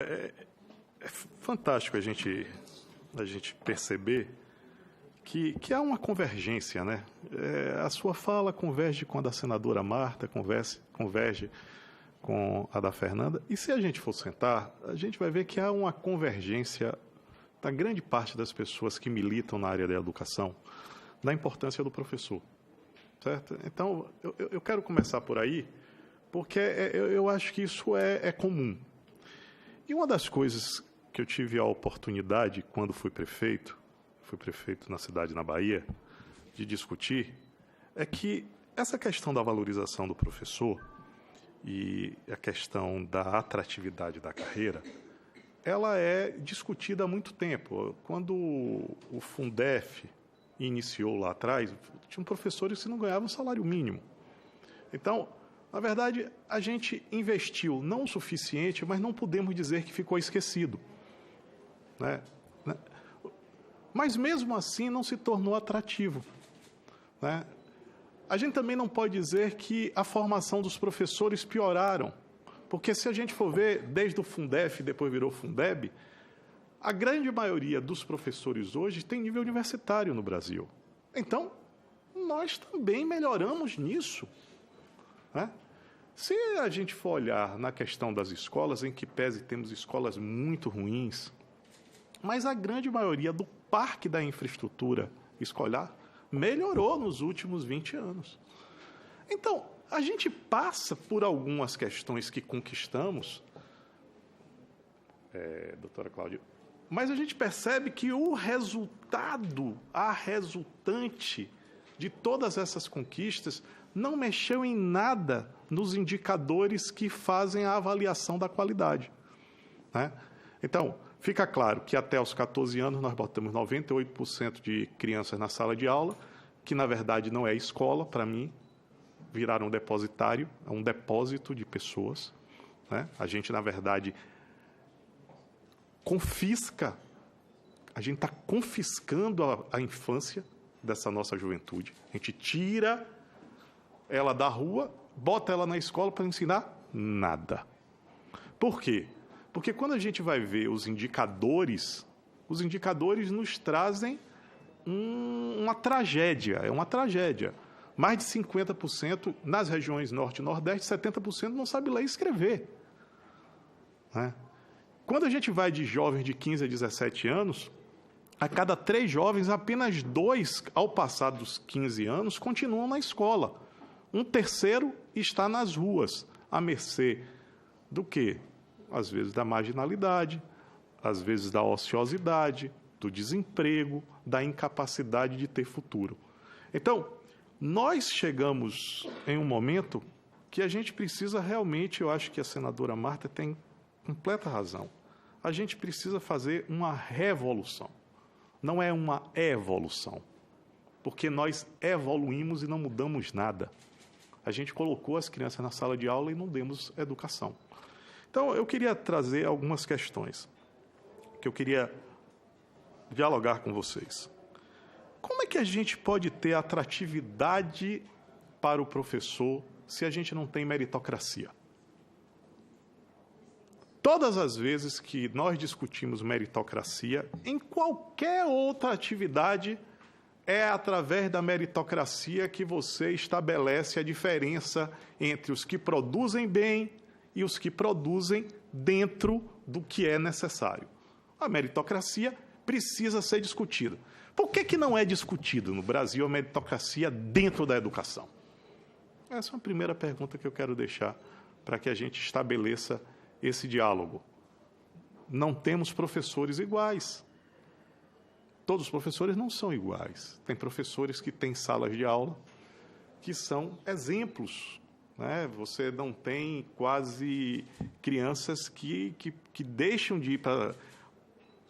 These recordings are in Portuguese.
É fantástico a gente perceber que há uma convergência, né? A sua fala converge com a da senadora Marta, converge com a da Fernanda. E se a gente for sentar, a gente vai ver que há uma convergência da grande parte das pessoas que militam na área da educação, da importância do professor, certo? Então, eu quero começar por aí, porque eu acho que isso é comum. E uma das coisas que eu tive a oportunidade, quando fui prefeito na cidade, na Bahia, de discutir, é que essa questão da valorização do professor e a questão da atratividade da carreira, ela é discutida há muito tempo. Quando o Fundef iniciou lá atrás, tinham professores que não ganhavam salário mínimo. Então, na verdade, a gente investiu não o suficiente, mas não podemos dizer que ficou esquecido, né? Mas, mesmo assim, não se tornou atrativo, né? A gente também não pode dizer que a formação dos professores pioraram, porque se a gente for ver, desde o Fundef, depois virou Fundeb, a grande maioria dos professores hoje tem nível universitário no Brasil. Então, nós também melhoramos nisso, né? Se a gente for olhar na questão das escolas, em que pese temos escolas muito ruins, mas a grande maioria do parque da infraestrutura escolar melhorou nos últimos 20 anos. Então, a gente passa por algumas questões que conquistamos, doutora Cláudia, mas a gente percebe que o resultado, a resultante de todas essas conquistas, não mexeu em nada nos indicadores que fazem a avaliação da qualidade, né? Então, fica claro que até os 14 anos nós botamos 98% de crianças na sala de aula, que na verdade não é escola, para mim, viraram um depositário, é um depósito de pessoas, né? A gente, na verdade, a gente está confiscando a infância dessa nossa juventude. A gente tira ela da rua, bota ela na escola para ensinar nada. Por quê? Porque quando a gente vai ver os indicadores nos trazem uma tragédia, é uma tragédia. Mais de 50% nas regiões Norte e Nordeste, 70% não sabe ler e escrever, né? Quando a gente vai de jovens de 15 a 17 anos, a cada 3 jovens, apenas 2, ao passar dos 15 anos, continuam na escola. Um terceiro está nas ruas, à mercê do quê? Às vezes da marginalidade, às vezes da ociosidade, do desemprego, da incapacidade de ter futuro. Então, nós chegamos em um momento que a gente precisa realmente, eu acho que a senadora Marta tem completa razão, a gente precisa fazer uma revolução, não é uma evolução, porque nós evoluímos e não mudamos nada. A gente colocou as crianças na sala de aula e não demos educação. Então, eu queria trazer algumas questões que eu queria dialogar com vocês. Como é que a gente pode ter atratividade para o professor se a gente não tem meritocracia? Todas as vezes que nós discutimos meritocracia, em qualquer outra atividade, é através da meritocracia que você estabelece a diferença entre os que produzem bem e os que produzem dentro do que é necessário. A meritocracia precisa ser discutida. Por que não é discutido no Brasil a meritocracia dentro da educação? Essa é uma primeira pergunta que eu quero deixar para que a gente estabeleça esse diálogo. Não temos professores iguais. Todos os professores não são iguais. Tem professores que têm salas de aula que são exemplos, né? Você não tem quase crianças que deixam de ir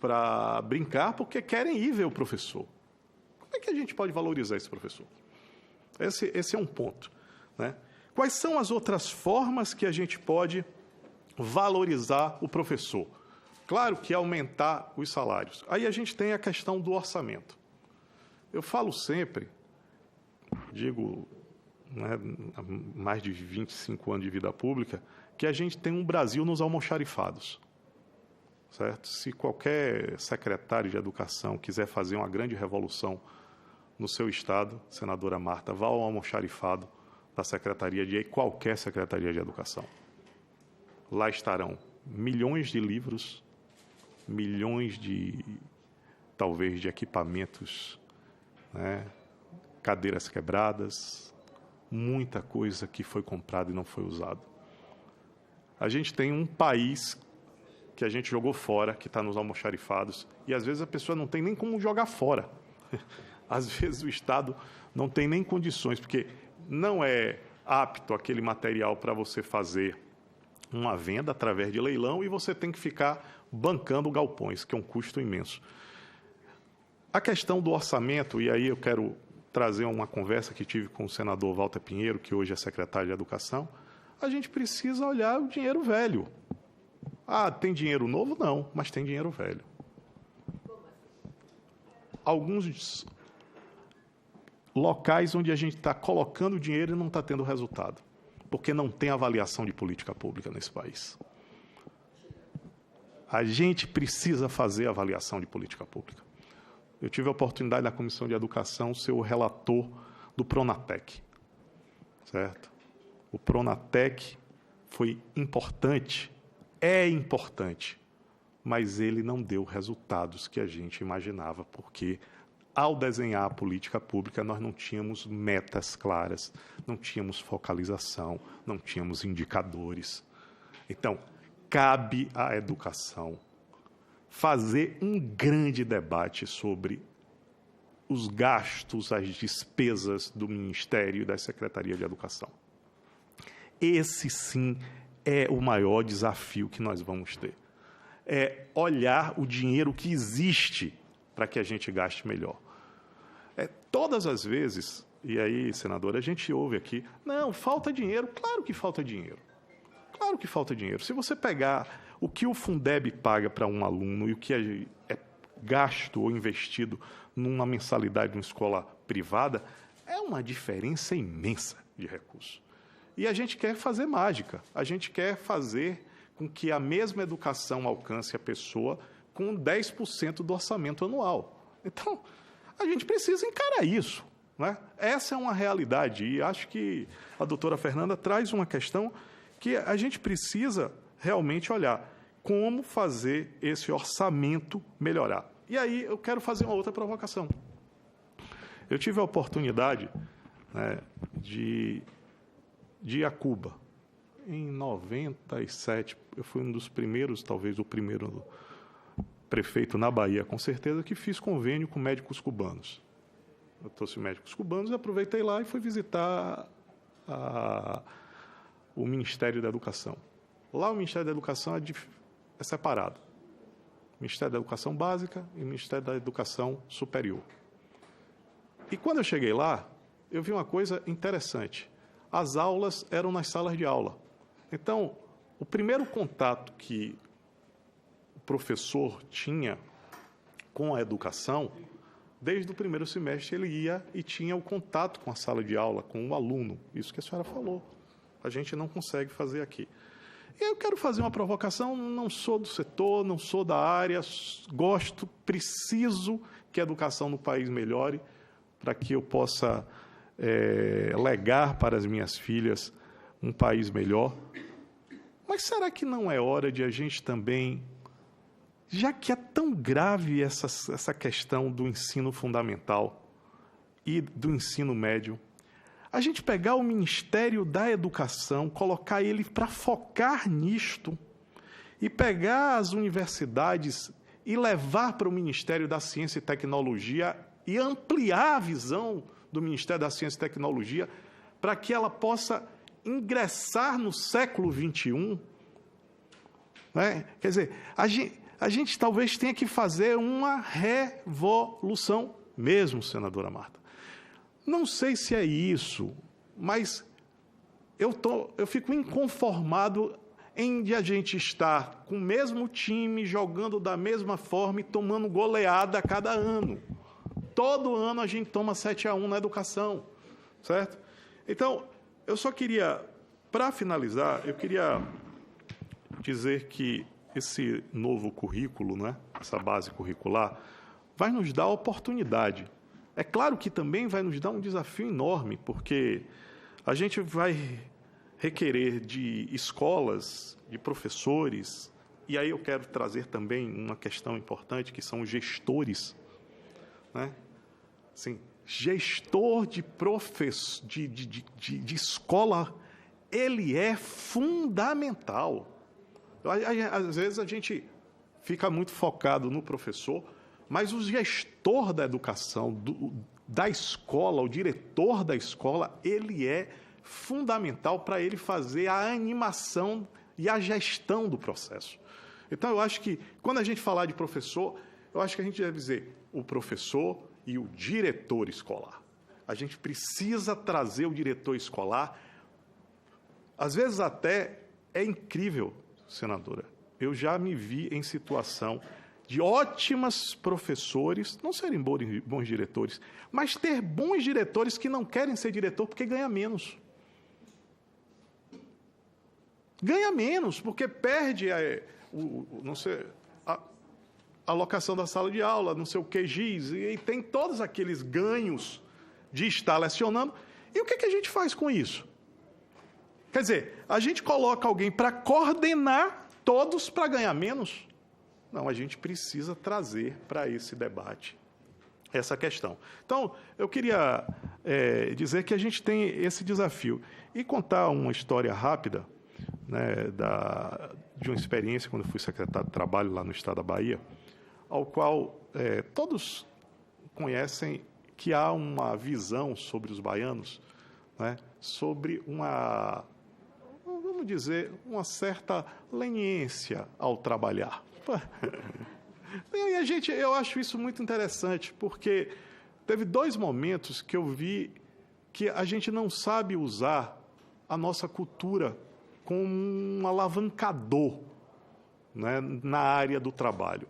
para brincar porque querem ir ver o professor. Como é que a gente pode valorizar esse professor? Esse é um ponto, né? Quais são as outras formas que a gente pode valorizar o professor? Claro que aumentar os salários. Aí a gente tem a questão do orçamento. Eu falo sempre, digo, né, há mais de 25 anos de vida pública, que a gente tem um Brasil nos almoxarifados. certo? Se qualquer secretário de educação quiser fazer uma grande revolução no seu estado, senadora Marta, vá ao almoxarifado da secretaria de qualquer secretaria de educação. Lá estarão milhões de livros, milhões de, talvez, de equipamentos, né? Cadeiras quebradas, muita coisa que foi comprada e não foi usada. A gente tem um país que a gente jogou fora, que está nos almoxarifados, e às vezes a pessoa não tem nem como jogar fora. Às vezes o Estado não tem nem condições, porque não é apto aquele material para você fazer uma venda através de leilão e você tem que ficar bancando galpões, que é um custo imenso. A questão do orçamento, e aí eu quero trazer uma conversa que tive com o senador Walter Pinheiro, que hoje é secretário de Educação, a gente precisa olhar o dinheiro velho. Ah, tem dinheiro novo? Não, mas tem dinheiro velho. Alguns locais onde a gente está colocando dinheiro e não está tendo resultado, porque não tem avaliação de política pública nesse país. A gente precisa fazer avaliação de política pública. Eu tive a oportunidade na Comissão de Educação ser o relator do Pronatec, certo? O Pronatec foi importante, é importante, mas ele não deu resultados que a gente imaginava, porque ao desenhar a política pública nós não tínhamos metas claras, não tínhamos focalização, não tínhamos indicadores. Então, cabe à educação fazer um grande debate sobre os gastos, as despesas do Ministério e da Secretaria de Educação. Esse, sim, é o maior desafio que nós vamos ter. É olhar o dinheiro que existe para que a gente gaste melhor. Todas as vezes, e aí, senadora, a gente ouve aqui, não, falta dinheiro. Claro que falta dinheiro. Claro que falta dinheiro. Se você pegar o que o Fundeb paga para um aluno e o que é gasto ou investido numa mensalidade de uma escola privada, é uma diferença imensa de recursos. E a gente quer fazer mágica, a gente quer fazer com que a mesma educação alcance a pessoa com 10% do orçamento anual. Então, a gente precisa encarar isso, né? Essa é uma realidade, e acho que a doutora Fernanda traz uma questão que a gente precisa realmente olhar como fazer esse orçamento melhorar. E aí eu quero fazer uma outra provocação. Eu tive a oportunidade, né, de ir a Cuba. Em 97, eu fui um dos primeiros, talvez o primeiro prefeito na Bahia, com certeza, que fiz convênio com médicos cubanos. Eu trouxe médicos cubanos, aproveitei lá e fui visitar o Ministério da Educação. Lá o Ministério da Educação é separado. Ministério da Educação Básica e Ministério da Educação Superior. E quando eu cheguei lá, eu vi uma coisa interessante. As aulas eram nas salas de aula. Então, o primeiro contato que o professor tinha com a educação, desde o primeiro semestre ele ia e tinha o contato com a sala de aula, com o aluno. Isso que a senhora falou. A gente não consegue fazer aqui. E eu quero fazer uma provocação, não sou do setor, não sou da área, gosto, preciso que a educação no país melhore para que eu possa legar para as minhas filhas um país melhor. Mas será que não é hora de a gente também, já que é tão grave essa questão do ensino fundamental e do ensino médio, a gente pegar o Ministério da Educação, colocar ele para focar nisto e pegar as universidades e levar para o Ministério da Ciência e Tecnologia e ampliar a visão do Ministério da Ciência e Tecnologia para que ela possa ingressar no século XXI. Né? Quer dizer, a gente talvez tenha que fazer uma revolução mesmo, senadora Marta. Não sei se é isso, mas eu fico inconformado em a gente estar com o mesmo time, jogando da mesma forma e tomando goleada a cada ano. Todo ano a gente toma 7-1 na educação, certo? Então, eu só queria, para finalizar, eu queria dizer que esse novo currículo, né, essa base curricular, vai nos dar oportunidade. É claro que também vai nos dar um desafio enorme, porque a gente vai requerer de escolas, de professores, e aí eu quero trazer também uma questão importante, que são os gestores, né? Assim, gestor de escola, ele é fundamental. Às vezes a gente fica muito focado no professor, mas o gestor da educação, da escola, o diretor da escola, ele é fundamental para ele fazer a animação e a gestão do processo. Então, eu acho que, quando a gente falar de professor, eu acho que a gente deve dizer o professor e o diretor escolar. A gente precisa trazer o diretor escolar. Às vezes até é incrível, senadora. Eu já me vi em situação de ótimos professores, não serem bons diretores, mas ter bons diretores que não querem ser diretor porque ganha menos. Ganha menos, porque perde a alocação da sala de aula, não sei o que giz, e tem todos aqueles ganhos de estar lecionando. E o que a gente faz com isso? Quer dizer, a gente coloca alguém para coordenar todos para ganhar menos? Não, a gente precisa trazer para esse debate essa questão. Então, eu queria dizer que a gente tem esse desafio. E contar uma história rápida, né, de uma experiência quando eu fui secretário de Trabalho lá no estado da Bahia, ao qual todos conhecem que há uma visão sobre os baianos, né, sobre vamos dizer, uma certa leniência ao trabalhar. E eu acho isso muito interessante, porque teve 2 momentos que eu vi que a gente não sabe usar a nossa cultura como um alavancador, né, na área do trabalho.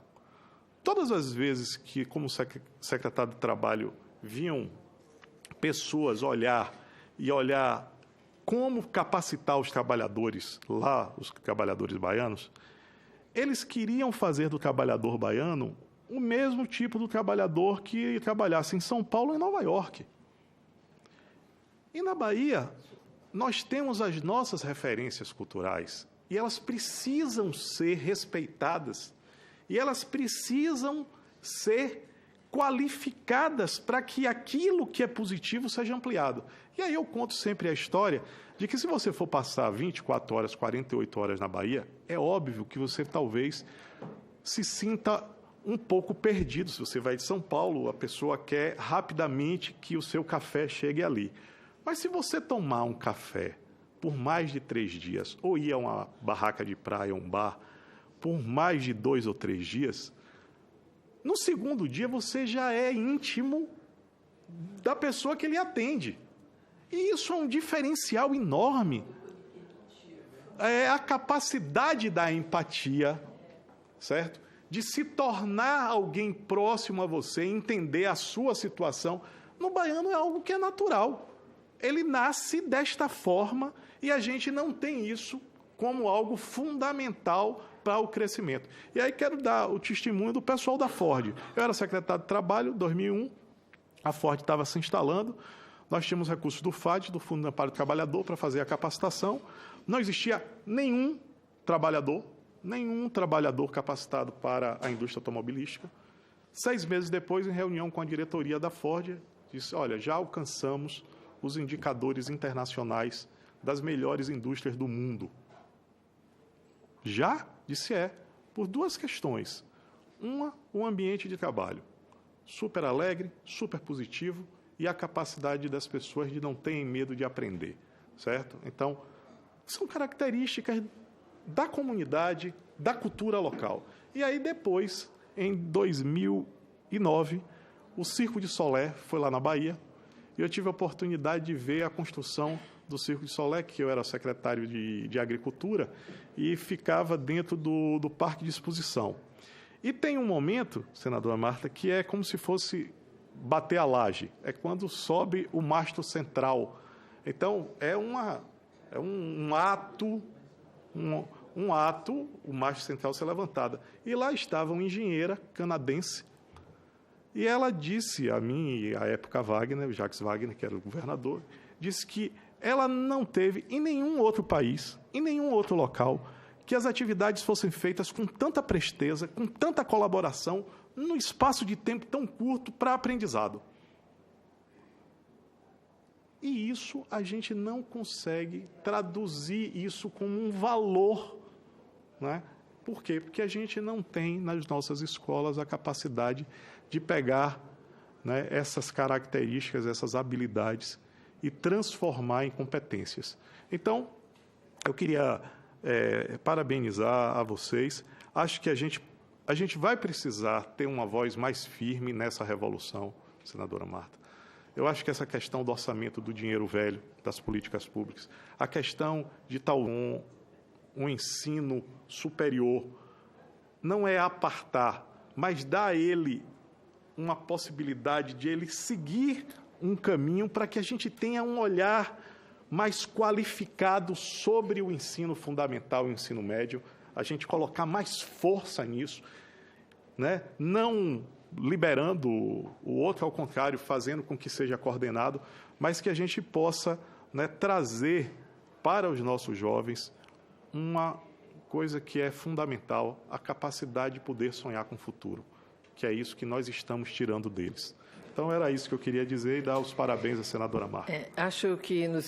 Todas as vezes que, como secretário de Trabalho, vinham pessoas olhar como capacitar os trabalhadores lá, os trabalhadores baianos, eles queriam fazer do trabalhador baiano o mesmo tipo do trabalhador que trabalhasse em São Paulo ou em Nova York. E na Bahia, nós temos as nossas referências culturais e elas precisam ser respeitadas e elas precisam ser qualificadas para que aquilo que é positivo seja ampliado. E aí eu conto sempre a história de que se você for passar 24 horas, 48 horas na Bahia, é óbvio que você talvez se sinta um pouco perdido. Se você vai de São Paulo, a pessoa quer rapidamente que o seu café chegue ali. Mas se você tomar um café por mais de 3 dias, ou ir a uma barraca de praia, um bar, por mais de 2 ou 3 dias, no segundo dia você já é íntimo da pessoa que lhe atende. E isso é um diferencial enorme. É a capacidade da empatia, certo? De se tornar alguém próximo a você, entender a sua situação. No baiano é algo que é natural. Ele nasce desta forma e a gente não tem isso como algo fundamental para o crescimento. E aí quero dar o testemunho do pessoal da Ford. Eu era secretário de Trabalho, em 2001, a Ford estava se instalando, nós tínhamos recursos do FAD, do Fundo de Amparo do Trabalhador, para fazer a capacitação. Não existia nenhum trabalhador capacitado para a indústria automobilística. 6 meses depois, em reunião com a diretoria da Ford, disse, olha, já alcançamos os indicadores internacionais das melhores indústrias do mundo. Já? Disse por 2 questões. Uma, o ambiente de trabalho. Super alegre, super positivo, e a capacidade das pessoas de não terem medo de aprender, certo? Então, são características da comunidade, da cultura local. E aí, depois, em 2009, o Circo de Solé foi lá na Bahia, e eu tive a oportunidade de ver a construção do Circo de Solé, que eu era secretário de Agricultura, e ficava dentro do Parque de Exposição. E tem um momento, senadora Marta, que é como se fosse bater a laje. É quando sobe o mastro central. Então, é um ato, um ato, o mastro central ser levantada. E lá estava uma engenheira canadense, e ela disse a mim, e à época Wagner, o Jacques Wagner, que era o governador, disse que ela não teve em nenhum outro país, em nenhum outro local, que as atividades fossem feitas com tanta presteza, com tanta colaboração, num espaço de tempo tão curto para aprendizado. E isso a gente não consegue traduzir isso como um valor, né? Por quê? Porque a gente não tem nas nossas escolas a capacidade de pegar, né, essas características, essas habilidades e transformar em competências. Então, eu queria parabenizar a vocês. Acho que a gente vai precisar ter uma voz mais firme nessa revolução, senadora Marta. Eu acho que essa questão do orçamento do dinheiro velho, das políticas públicas, a questão de um ensino superior, não é apartar, mas dar a ele uma possibilidade de ele seguir um caminho para que a gente tenha um olhar mais qualificado sobre o ensino fundamental e o ensino médio, a gente colocar mais força nisso, né? Não liberando o outro, ao contrário, fazendo com que seja coordenado, mas que a gente possa, né, trazer para os nossos jovens uma coisa que é fundamental, a capacidade de poder sonhar com o futuro, que é isso que nós estamos tirando deles. Então, era isso que eu queria dizer e dar os parabéns à senadora Marta. Acho que nos